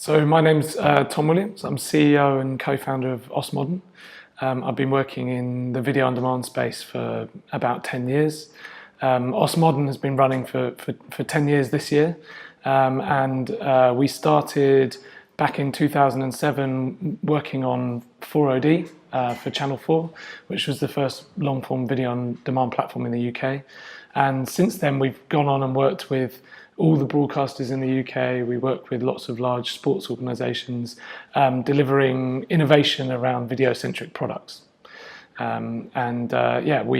So my name's Tom Williams. I'm CEO and co-founder of Ostmodern. I've been working in the video on demand space for about 10 years. Ostmodern has been running for 10 years this year. We started back in 2007 working on 4OD for Channel 4, which was the first long-form video on demand platform in the UK. And since then we've gone on and worked with all the broadcasters in the UK. We work with lots of large sports organisations, delivering innovation around video-centric products. We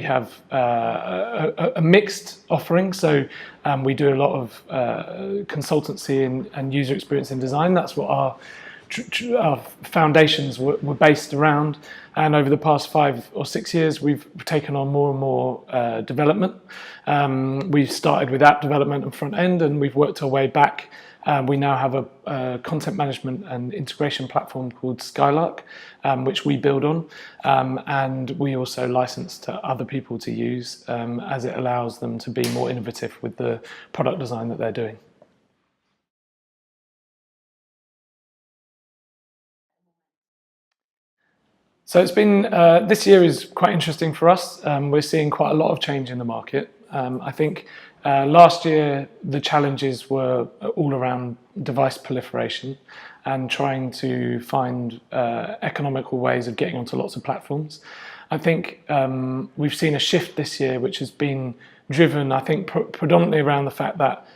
have a mixed offering. So we do a lot of consultancy and user experience and design. That's what our foundations were based around. And over the past 5 or 6 years, we've taken on more and more development. We've started with app development and front end, and we've worked our way back. We now have a content management and integration platform called Skylark, which we build on. And we also license to other people to use as it allows them to be more innovative with the product design that they're doing. So it's been, this year is quite interesting for us. We're seeing quite a lot of change in the market. I think last year the challenges were all around device proliferation and trying to find economical ways of getting onto lots of platforms. I think we've seen a shift this year which has been driven, I think, predominantly around the fact that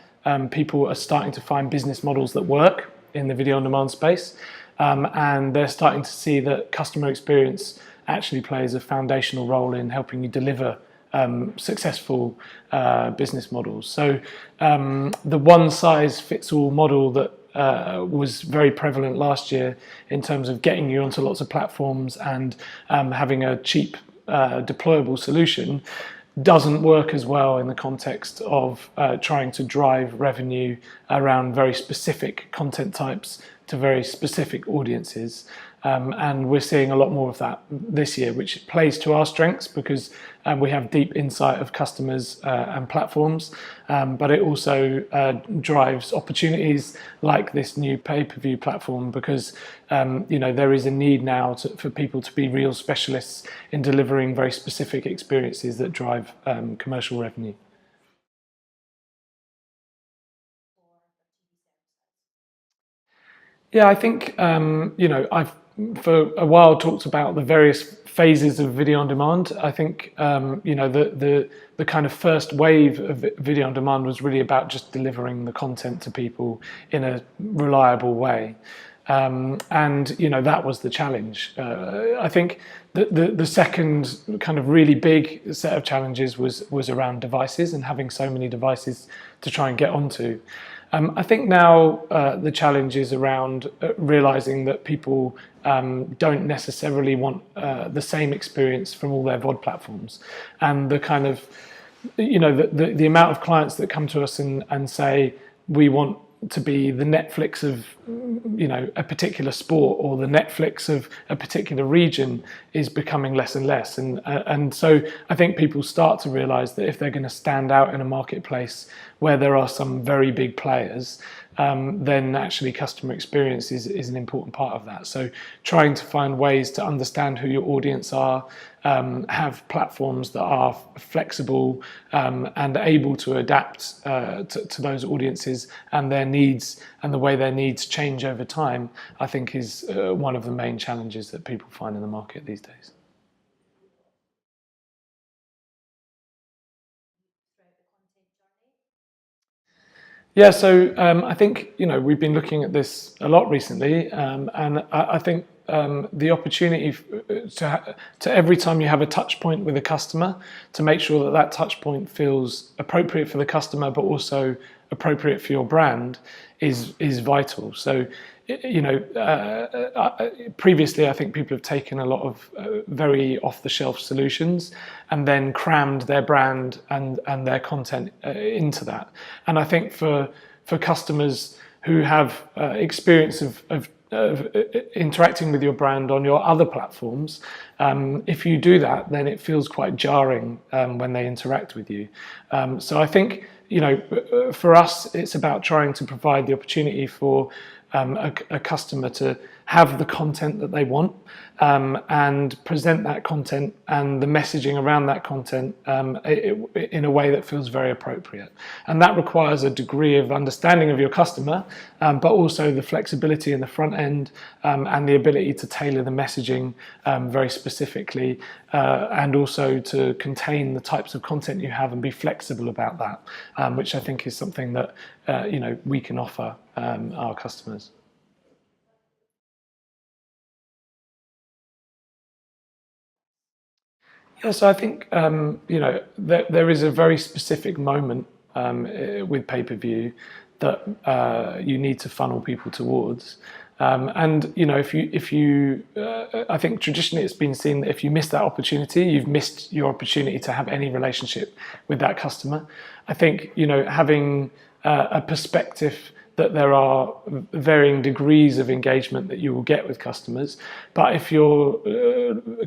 people are starting to find business models that work in the video on demand space. And they're starting to see that customer experience actually plays a foundational role in helping you deliver successful business models. So the one-size-fits-all model that was very prevalent last year in terms of getting you onto lots of platforms and having a cheap deployable solution doesn't work as well in the context of trying to drive revenue around very specific content types to very specific audiences. And we're seeing a lot more of that this year, which plays to our strengths because we have deep insight of customers and platforms, but it also drives opportunities like this new pay-per-view platform because there is a need now for people to be real specialists in delivering very specific experiences that drive commercial revenue. Yeah, I think, I've for a while talked about the various phases of video on demand. I think, the kind of first wave of video on demand was really about just delivering the content to people in a reliable way. That was the challenge. I think the second kind of really big set of challenges was around devices and having so many devices to try and get onto. I think now the challenge is around realizing that people don't necessarily want the same experience from all their VOD platforms, and the kind of the amount of clients that come to us and say we want to be the Netflix of a particular sport or the Netflix of a particular region is becoming less and less, and so I think people start to realize that if they're going to stand out in a marketplace where there are some very big players, then actually customer experience is an important part of that. So trying to find ways to understand who your audience are, have platforms that are flexible and able to adapt to those audiences and their needs and the way their needs change over time, I think is one of the main challenges that people find in the market these days. Yeah, so I think we've been looking at this a lot recently, and I think the opportunity to every time you have a touch point with a customer, to make sure that that touch point feels appropriate for the customer, but also appropriate for your brand, is vital. So previously I think people have taken a lot of very off-the-shelf solutions and then crammed their brand and their content into that. And I think for customers who have experience of interacting with your brand on your other platforms, if you do that, then it feels quite jarring when they interact with you. So I think for us, it's about trying to provide the opportunity for a customer to have the content that they want, and present that content and the messaging around that content in a way that feels very appropriate. And that requires a degree of understanding of your customer, but also the flexibility in the front end, and the ability to tailor the messaging very specifically, and also to contain the types of content you have and be flexible about that, which I think is something that we can offer our customers. Yeah, so I think there is a very specific moment with pay-per-view that you need to funnel people towards. And I think traditionally it's been seen that if you miss that opportunity, you've missed your opportunity to have any relationship with that customer. I think having a perspective that there are varying degrees of engagement that you will get with customers. But if you're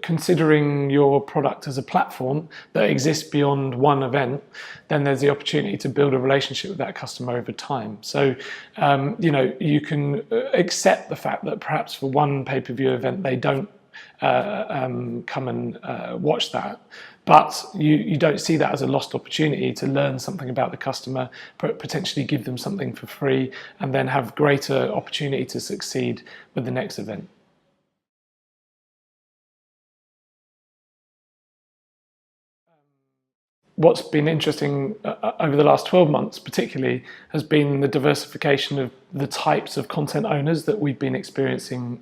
considering your product as a platform that exists beyond one event, then there's the opportunity to build a relationship with that customer over time. So, you can accept the fact that perhaps for one pay-per-view event, they don't come and watch that. But you don't see that as a lost opportunity to learn something about the customer, potentially give them something for free, and then have greater opportunity to succeed with the next event. What's been interesting over the last 12 months particularly has been the diversification of the types of content owners that we've been experiencing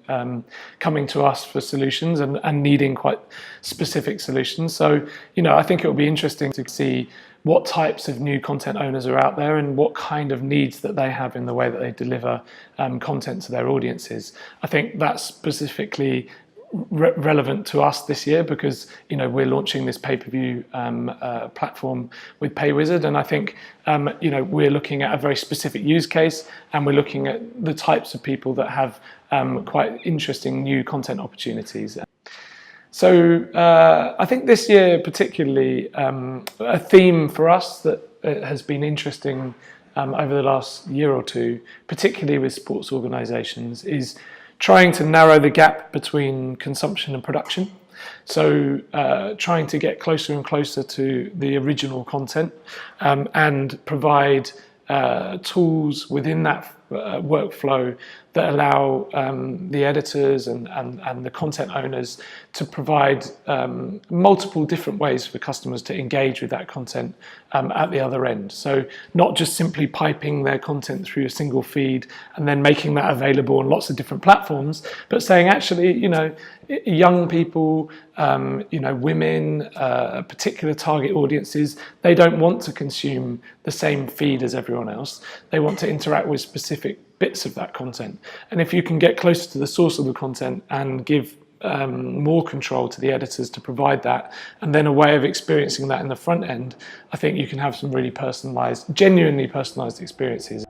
coming to us for solutions and needing quite specific solutions. So, I think it will be interesting to see what types of new content owners are out there and what kind of needs that they have in the way that they deliver content to their audiences. I think that's specifically relevant to us this year because we're launching this pay-per-view platform with Paywizard, and I think we're looking at a very specific use case, and we're looking at the types of people that have quite interesting new content opportunities. So I think this year particularly a theme for us that has been interesting over the last year or two, particularly with sports organisations, is trying to narrow the gap between consumption and production. So trying to get closer and closer to the original content and provide tools within that workflow that allow the editors and the content owners to provide multiple different ways for customers to engage with that content at the other end. So not just simply piping their content through a single feed and then making that available on lots of different platforms, but saying actually, young people, women, particular target audiences, they don't want to consume the same feed as everyone else. They want to interact with specific bits of that content. And if you can get closer to the source of the content and give more control to the editors to provide that, and then a way of experiencing that in the front end, I think you can have some really personalized, genuinely personalized experiences.